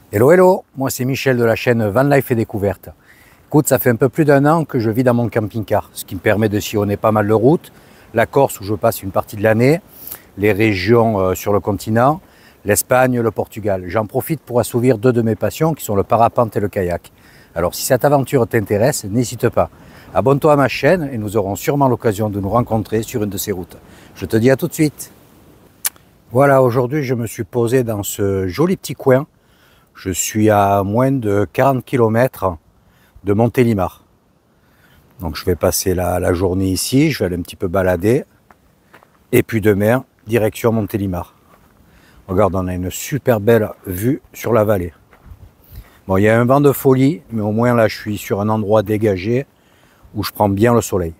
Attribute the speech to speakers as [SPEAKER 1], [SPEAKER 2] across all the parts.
[SPEAKER 1] Hello, hello, moi c'est Michel de la chaîne Van Life et Découverte. Écoute, ça fait un peu plus d'un an que je vis dans mon camping-car, ce qui me permet de sillonner pas mal de routes. La Corse où je passe une partie de l'année, les régions sur le continent, l'Espagne, le Portugal. J'en profite pour assouvir deux de mes passions qui sont le parapente et le kayak. Alors si cette aventure t'intéresse, n'hésite pas. Abonne-toi à ma chaîne et nous aurons sûrement l'occasion de nous rencontrer sur une de ces routes. Je te dis à tout de suite. Voilà, aujourd'hui je me suis posé dans ce joli petit coin. Je suis à moins de 40 km de Montélimar. Donc je vais passer la journée ici, je vais aller un petit peu balader. Et puis demain, direction Montélimar. Regarde, on a une super belle vue sur la vallée. Bon, il y a un vent de folie, mais au moins là je suis sur un endroit dégagé où je prends bien le soleil.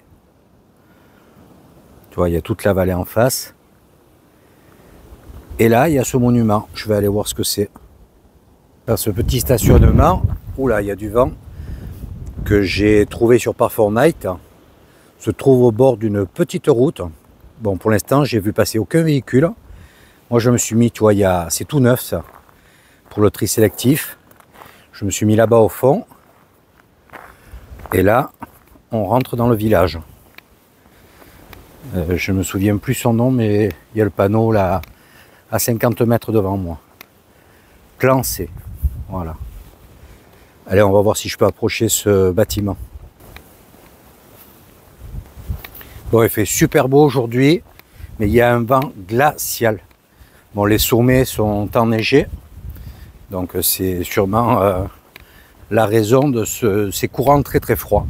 [SPEAKER 1] Tu vois, il y a toute la vallée en face. Et là, il y a ce monument. Je vais aller voir ce que c'est. Ce petit stationnement, oula, il y a du vent, que j'ai trouvé sur Parfortnite, se trouve au bord d'une petite route. Bon, pour l'instant, j'ai vu passer aucun véhicule. Moi, je me suis mis, tu vois, c'est tout neuf ça, pour le tri sélectif. Je me suis mis là-bas au fond. Et là, on rentre dans le village. Je me souviens plus son nom, mais il y a le panneau là, à 50 mètres devant moi. Clan C. Voilà. Allez, on va voir si je peux approcher ce bâtiment. Bon, il fait super beau aujourd'hui, mais il y a un vent glacial. Bon, les sommets sont enneigés, donc c'est sûrement la raison de ces courants très très froids.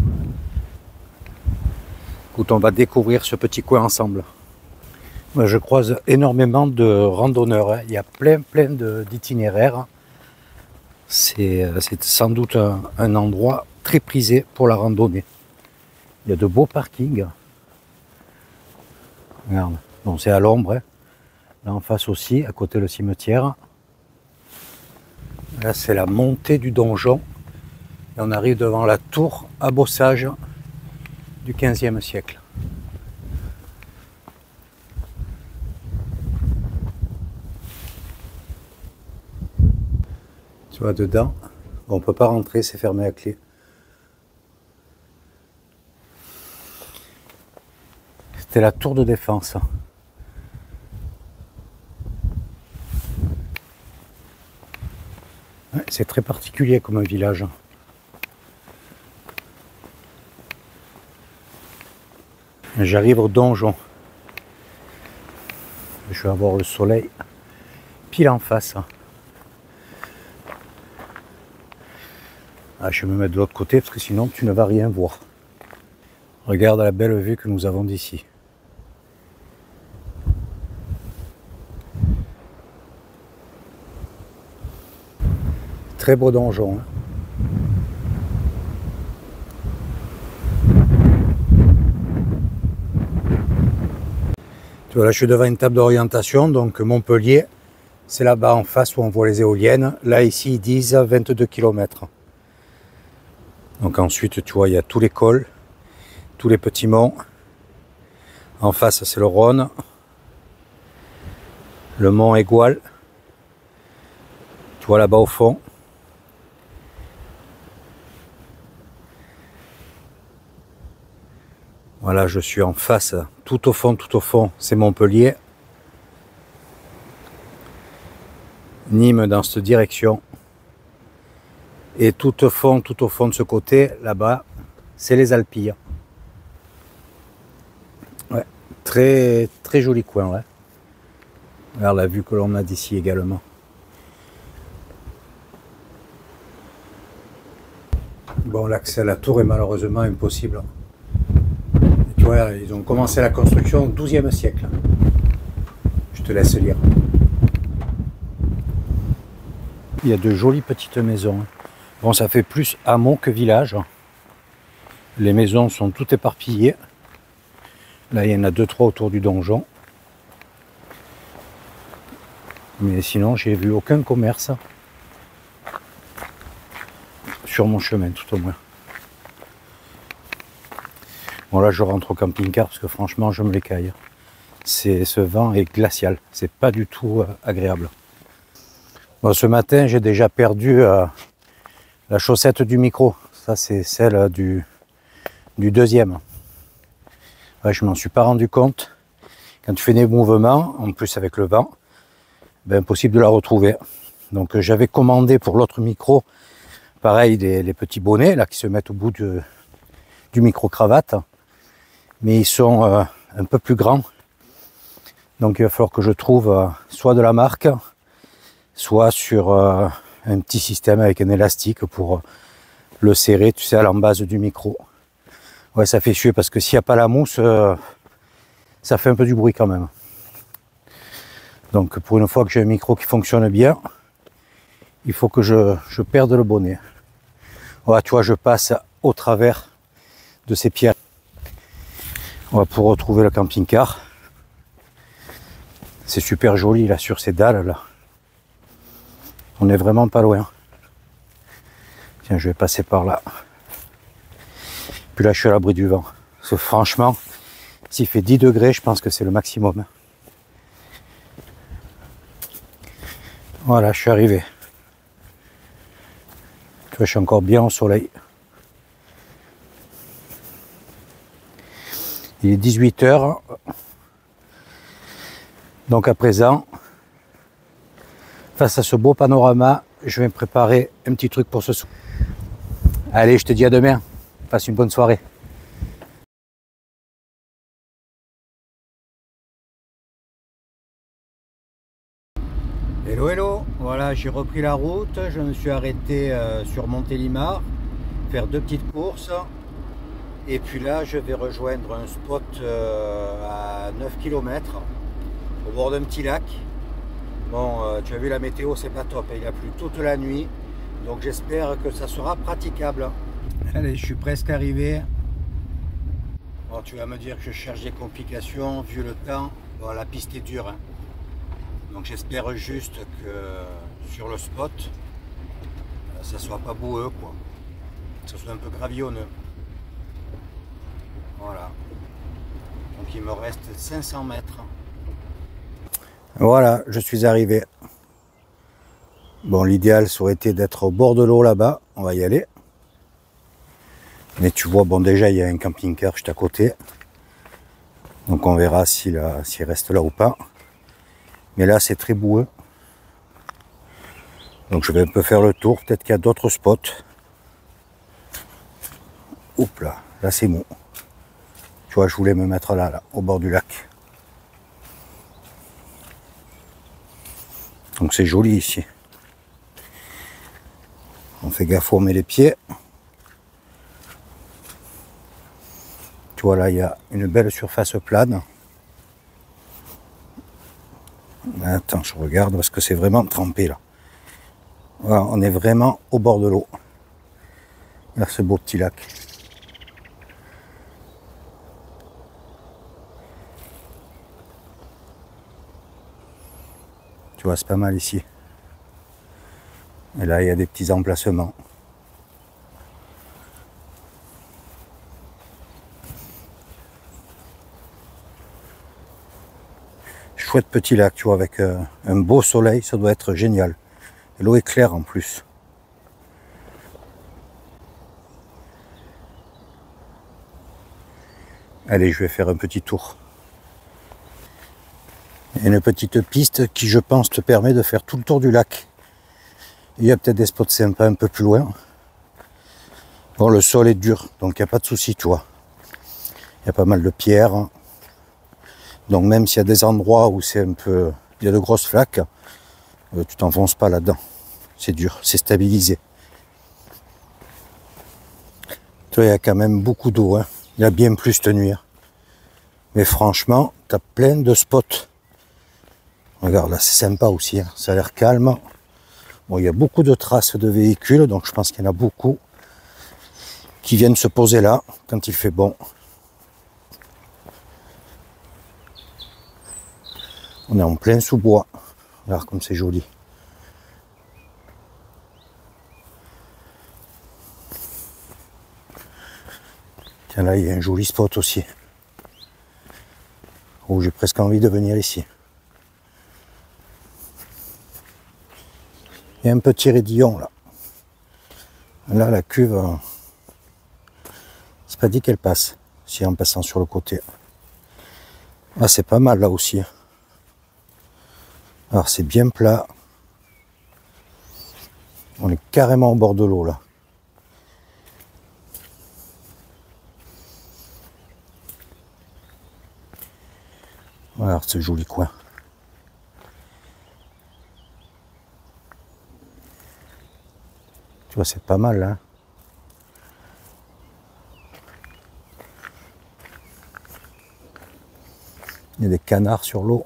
[SPEAKER 1] Écoute, on va découvrir ce petit coin ensemble. Moi, je croise énormément de randonneurs, hein. Il y a plein d'itinéraires. C'est sans doute un endroit très prisé pour la randonnée. Il y a de beaux parkings. Regarde, bon, c'est à l'ombre, hein. Là en face aussi, à côté le cimetière. Là c'est la montée du donjon. Et on arrive devant la tour à bossage du 15e siècle. Tu vois dedans, bon, on ne peut pas rentrer, c'est fermé à clé. C'était la tour de défense. Ouais, c'est très particulier comme un village. J'arrive au donjon. Je vais avoir le soleil pile en face. Ah, je vais me mettre de l'autre côté parce que sinon tu ne vas rien voir. Regarde la belle vue que nous avons d'ici. Très beau donjon. Tu vois, là je suis devant une table d'orientation, donc Montpellier, c'est là-bas en face où on voit les éoliennes. Là ici ils disent 22 km. Donc ensuite tu vois, il y a tous les cols, tous les petits monts. En face c'est le Rhône, le mont Égual. Tu vois là-bas au fond. Voilà, je suis en face, tout au fond, c'est Montpellier. Nîmes dans cette direction. Et tout au fond de ce côté, là-bas, c'est les Alpilles. Ouais, très joli coin, ouais. Regarde la vue que l'on a d'ici également. Bon, l'accès à la tour est malheureusement impossible. Et tu vois, ils ont commencé la construction au XIIe siècle. Je te laisse lire. Il y a de jolies petites maisons. Bon, ça fait plus hameau que village. Les maisons sont toutes éparpillées. Là, il y en a 2-3 autour du donjon. Mais sinon, j'ai vu aucun commerce sur mon chemin, tout au moins. Bon, là, je rentre au camping-car parce que franchement, je me l'écaille. Ce vent est glacial. C'est pas du tout agréable. Bon, ce matin, j'ai déjà perdu la chaussette du micro. Ça, c'est celle du deuxième. Ouais, je m'en suis pas rendu compte. Quand tu fais des mouvements, en plus avec le vent, ben, impossible de la retrouver. Donc j'avais commandé pour l'autre micro, pareil, les petits bonnets là qui se mettent au bout du micro-cravate. Mais ils sont un peu plus grands. Donc il va falloir que je trouve soit de la marque, soit sur un petit système avec un élastique pour le serrer, tu sais, à l'embase du micro. Ouais, ça fait chier parce que s'il n'y a pas la mousse, ça fait un peu du bruit quand même. Donc pour une fois que j'ai un micro qui fonctionne bien, il faut que je perde le bonnet. Voilà, tu vois, je passe au travers de ces pierres. On va pour retrouver le camping-car. C'est super joli là sur ces dalles là. On est vraiment pas loin. Tiens, je vais passer par là. Puis là, je suis à l'abri du vent. Parce que franchement, s'il fait 10 degrés, je pense que c'est le maximum. Voilà, je suis arrivé. Tu vois, je suis encore bien au soleil. Il est 18 h. Donc à présent, face à ce beau panorama, je vais me préparer un petit truc pour ce soir. Allez, je te dis à demain. Passe une bonne soirée. Hello, hello. Voilà, j'ai repris la route. Je me suis arrêté sur Montélimar, faire 2 petites courses. Et puis là, je vais rejoindre un spot à 9 km au bord d'un petit lac. Bon, tu as vu la météo, c'est pas top. Il a plu toute la nuit. Donc j'espère que ça sera praticable. Allez, je suis presque arrivé. Bon, tu vas me dire que je cherche des complications vu le temps. Bon, la piste est dure. Hein. Donc j'espère juste que sur le spot, ça soit pas boueux, quoi. Que ça soit un peu gravillonneux. Voilà. Donc il me reste 500 mètres. Voilà, je suis arrivé. Bon, l'idéal ça aurait été d'être au bord de l'eau là-bas. On va y aller. Mais tu vois, bon déjà il y a un camping-car juste à côté. Donc on verra s'il reste là ou pas. Mais là c'est très boueux. Donc je vais un peu faire le tour. Peut-être qu'il y a d'autres spots. Oups là, là c'est mou. Tu vois, je voulais me mettre là, au bord du lac. Donc c'est joli ici. On fait gaffe où on met les pieds. Tu vois là, il y a une belle surface plane. Attends, je regarde parce que c'est vraiment trempé là. Voilà, on est vraiment au bord de l'eau. Là, ce beau petit lac. Tu vois, c'est pas mal ici. Et là, il y a des petits emplacements. Chouette petit lac, tu vois, avec un beau soleil, ça doit être génial. L'eau est claire en plus. Allez, je vais faire un petit tour. Il y a une petite piste qui, je pense, te permet de faire tout le tour du lac. Il y a peut-être des spots sympas un peu plus loin. Bon, le sol est dur, donc il n'y a pas de souci, tu vois. Il y a pas mal de pierres. Donc même s'il y a des endroits où c'est un peu, il y a de grosses flaques, tu t'enfonces pas là-dedans. C'est dur, c'est stabilisé. Tu vois, il y a quand même beaucoup d'eau. Hein. Il y a bien plus cette nuit. Hein. Mais franchement, tu as plein de spots. Regarde, là, c'est sympa aussi. Hein. Ça a l'air calme. Bon, il y a beaucoup de traces de véhicules, donc je pense qu'il y en a beaucoup qui viennent se poser là quand il fait bon. On est en plein sous-bois. Regarde comme c'est joli. Tiens, là, il y a un joli spot aussi. Oh, j'ai presque envie de venir ici. Il y a un petit raidillon là. Là, la cuve, c'est pas dit qu'elle passe, si en passant sur le côté. Ah, c'est pas mal là aussi. Alors, c'est bien plat. On est carrément au bord de l'eau là. Voilà ce joli coin. Tu vois, c'est pas mal là. Il y a des canards sur l'eau.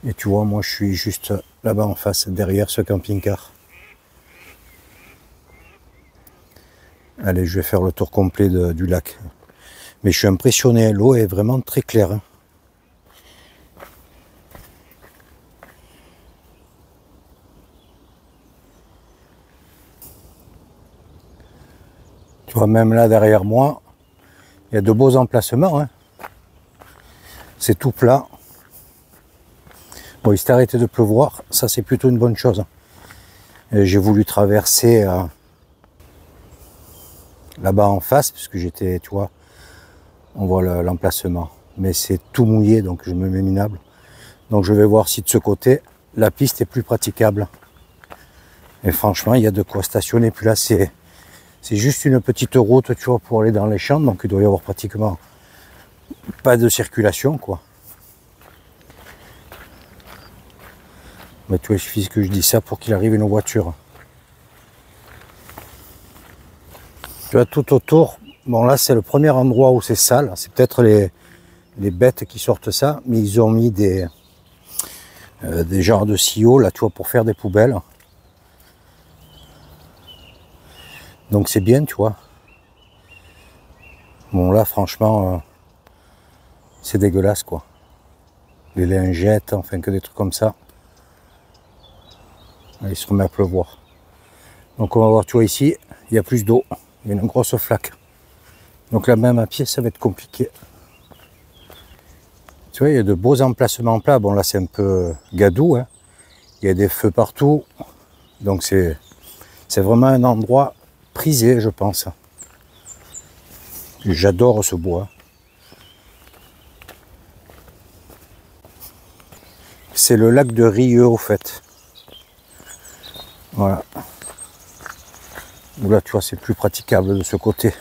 [SPEAKER 1] Et tu vois, moi je suis juste là-bas en face, derrière ce camping-car. Allez, je vais faire le tour complet du lac. Mais je suis impressionné, l'eau est vraiment très claire. Hein. Tu vois, même là derrière moi, il y a de beaux emplacements. Hein. C'est tout plat. Bon, il s'est arrêté de pleuvoir, ça c'est plutôt une bonne chose. J'ai voulu traverser là-bas en face, puisque j'étais, tu vois, on voit l'emplacement. Mais c'est tout mouillé, donc je me mets minable. Donc je vais voir si de ce côté, la piste est plus praticable. Et franchement, il y a de quoi stationner. Puis là, c'est juste une petite route, tu vois, pour aller dans les champs. Donc il doit y avoir pratiquement pas de circulation, quoi. Mais tu vois, il suffit que je dis ça pour qu'il arrive une voiture. Tu vois, tout autour, bon là c'est le premier endroit où c'est sale. C'est peut-être les bêtes qui sortent ça, mais ils ont mis des genres de silos là, tu vois, pour faire des poubelles. Donc c'est bien, tu vois. Bon là, franchement, c'est dégueulasse, quoi. Les lingettes, enfin que des trucs comme ça. Il se remet à pleuvoir. Donc on va voir, tu vois ici, il y a plus d'eau. Il y a une grosse flaque. Donc là même à pied, ça va être compliqué. Tu vois, il y a de beaux emplacements plats. Bon là c'est un peu gadou. Hein. Il y a des feux partout. Donc c'est vraiment un endroit prisé, je pense. J'adore ce bois. C'est le lac de Rieux au fait. Voilà. Là, tu vois, c'est plus praticable de ce côté.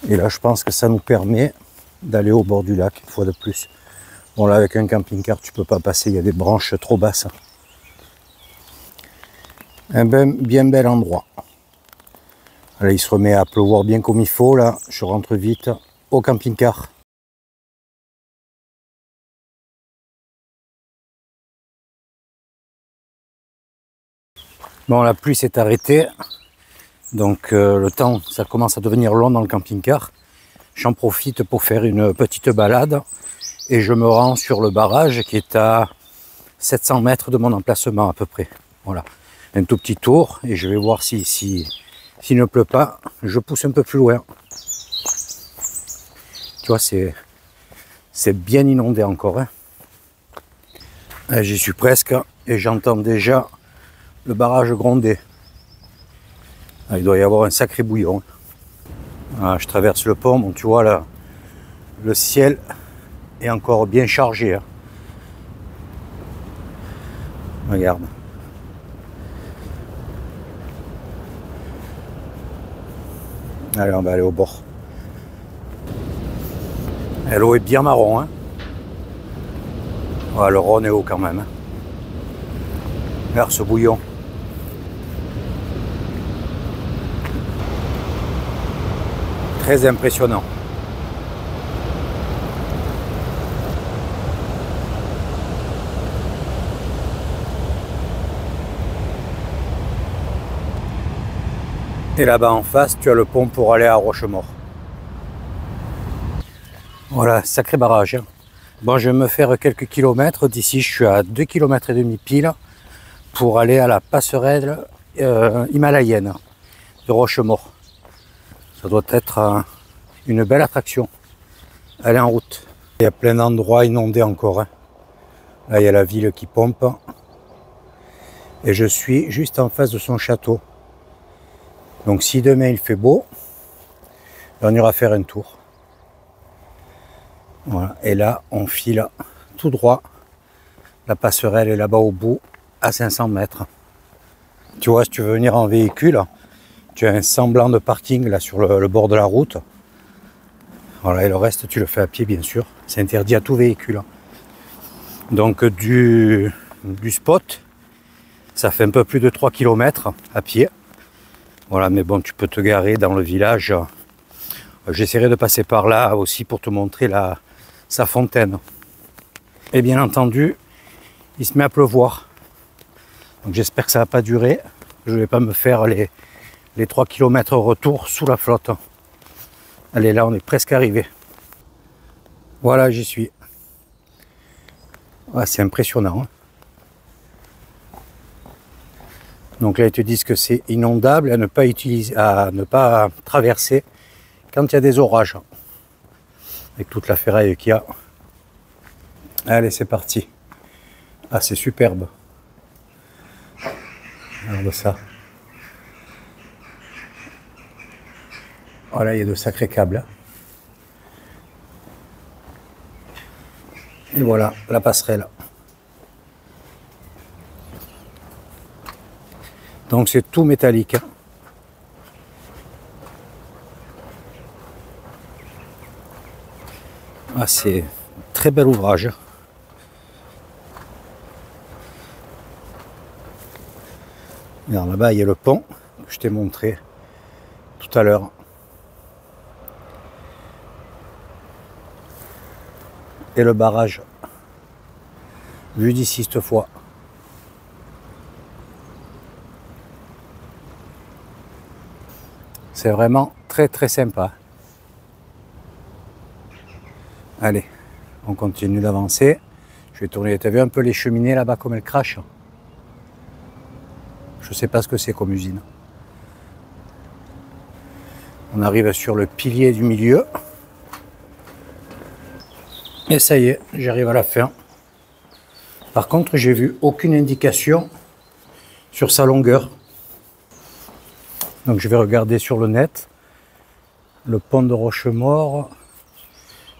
[SPEAKER 1] Et là, je pense que ça nous permet d'aller au bord du lac, une fois de plus. Bon, là, avec un camping-car, tu peux pas passer, il y a des branches trop basses. Un bien bel endroit. Là, il se remet à pleuvoir bien comme il faut. Là, je rentre vite au camping-car. Bon, la pluie s'est arrêtée, donc le temps, ça commence à devenir long dans le camping-car. J'en profite pour faire une petite balade et je me rends sur le barrage qui est à 700 mètres de mon emplacement à peu près. Voilà, un tout petit tour et je vais voir s'il ne pleut pas, je pousse un peu plus loin. Tu vois, c'est bien inondé encore. Hein. J'y suis presque et j'entends déjà le barrage gronder. Il doit y avoir un sacré bouillon. Je traverse le pont, bon, tu vois là, le ciel est encore bien chargé. Hein. Regarde. Allez, on va aller au bord. L'eau est bien marron. Hein. Ouais, le Rhône est haut quand même. Hein. Regarde ce bouillon. Très impressionnant. Et là-bas en face, tu as le pont pour aller à Rochemort. Voilà, sacré barrage. Hein. Bon, je vais me faire quelques kilomètres. D'ici, je suis à 2,5 km pile pour aller à la passerelle himalayenne de Rochemort. Ça doit être une belle attraction. Allez, en route. Il y a plein d'endroits inondés encore. Hein. Là, il y a la ville qui pompe. Et je suis juste en face de son château. Donc si demain il fait beau, on ira faire un tour. Voilà. Et là, on file tout droit. La passerelle est là-bas au bout, à 500 mètres. Tu vois, si tu veux venir en véhicule, tu as un semblant de parking là sur le bord de la route. Voilà, et le reste, tu le fais à pied, bien sûr. C'est interdit à tout véhicule. Donc du spot, ça fait un peu plus de 3 km à pied. Voilà, mais bon, tu peux te garer dans le village. J'essaierai de passer par là aussi pour te montrer sa fontaine. Et bien entendu, il se met à pleuvoir. Donc j'espère que ça ne va pas durer. Je ne vais pas me faire les 3 km retour sous la flotte. Allez, là, on est presque arrivé. Voilà, j'y suis. Ah, c'est impressionnant. Hein. Donc là, ils te disent que c'est inondable, à ne pas traverser quand il y a des orages. Avec toute la ferraille qu'il y a. Allez, c'est parti. Ah, c'est superbe. Regarde ça. Voilà, il y a de sacrés câbles. Et voilà, la passerelle. Donc c'est tout métallique. Ah, c'est un très bel ouvrage. Là-bas, il y a le pont que je t'ai montré tout à l'heure. Et le barrage, vu d'ici cette fois. C'est vraiment très très sympa. Allez, on continue d'avancer. Je vais tourner, tu as vu un peu les cheminées là-bas comme elles crachent? Je ne sais pas ce que c'est comme usine. On arrive sur le pilier du milieu. Et ça y est, j'arrive à la fin. Par contre, j'ai vu aucune indication sur sa longueur. Donc je vais regarder sur le net. Le pont de Rochemort.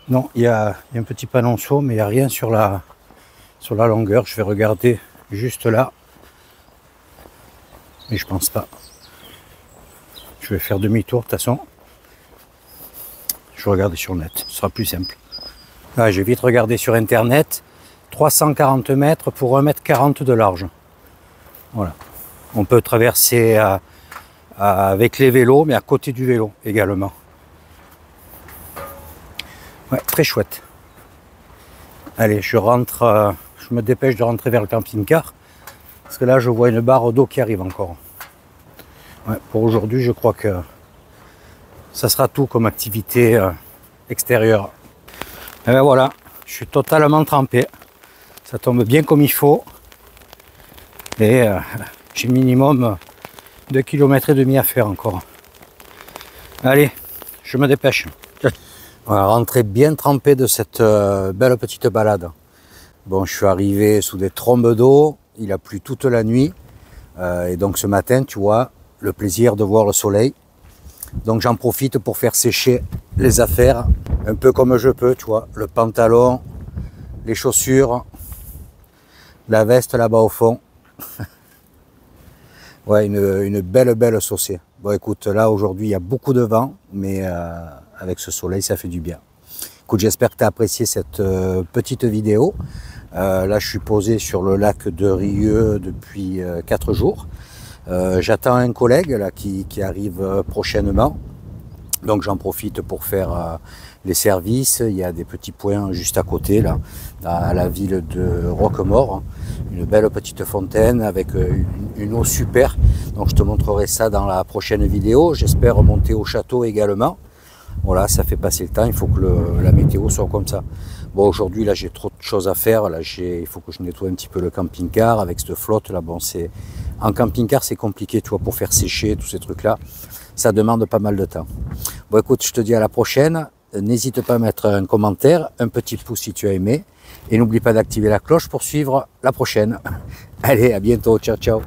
[SPEAKER 1] Non, il y a un petit panonceau, mais il n'y a rien sur la longueur. Je vais regarder juste là. Mais je pense pas. Je vais faire demi-tour de toute façon. Je vais regarder sur le net, ce sera plus simple. Là, j'ai vite regardé sur internet. 340 mètres pour 1,40 m de large. Voilà. On peut traverser avec les vélos, mais à côté du vélo également. Ouais, très chouette. Allez, je rentre, je me dépêche de rentrer vers le camping-car. Parce que là, je vois une barre d'eau qui arrive encore. Ouais, pour aujourd'hui, je crois que ça sera tout comme activité extérieure. Et ben voilà, je suis totalement trempé. Ça tombe bien comme il faut. Et j'ai minimum 2,5 km à faire encore. Allez, je me dépêche. On va rentrer bien trempé de cette belle petite balade. Bon, je suis arrivé sous des trombes d'eau. Il a plu toute la nuit. Et donc ce matin, tu vois, le plaisir de voir le soleil. Donc j'en profite pour faire sécher les affaires, un peu comme je peux, tu vois. Le pantalon, les chaussures, la veste là-bas au fond. Ouais, une belle saucée. Bon écoute, là aujourd'hui il y a beaucoup de vent, mais avec ce soleil ça fait du bien. Écoute, j'espère que tu as apprécié cette petite vidéo. Là je suis posé sur le lac de Rieux depuis 4 jours. J'attends un collègue là, qui arrive prochainement. Donc j'en profite pour faire les services. Il y a des petits points juste à côté, là, à la ville de Roquemort. Une belle petite fontaine avec une eau super. Donc je te montrerai ça dans la prochaine vidéo. J'espère remonter au château également. Voilà, ça fait passer le temps. Il faut que la météo soit comme ça. Bon, aujourd'hui, là, j'ai trop de choses à faire. Là, il faut que je nettoie un petit peu le camping-car avec cette flotte. Là, bon, en camping-car, c'est compliqué, tu vois, pour faire sécher tous ces trucs-là. Ça demande pas mal de temps. Bon, écoute, je te dis à la prochaine. n'hésite pas à mettre un commentaire, un petit pouce si tu as aimé. Et n'oublie pas d'activer la cloche pour suivre la prochaine. Allez, à bientôt, ciao ciao.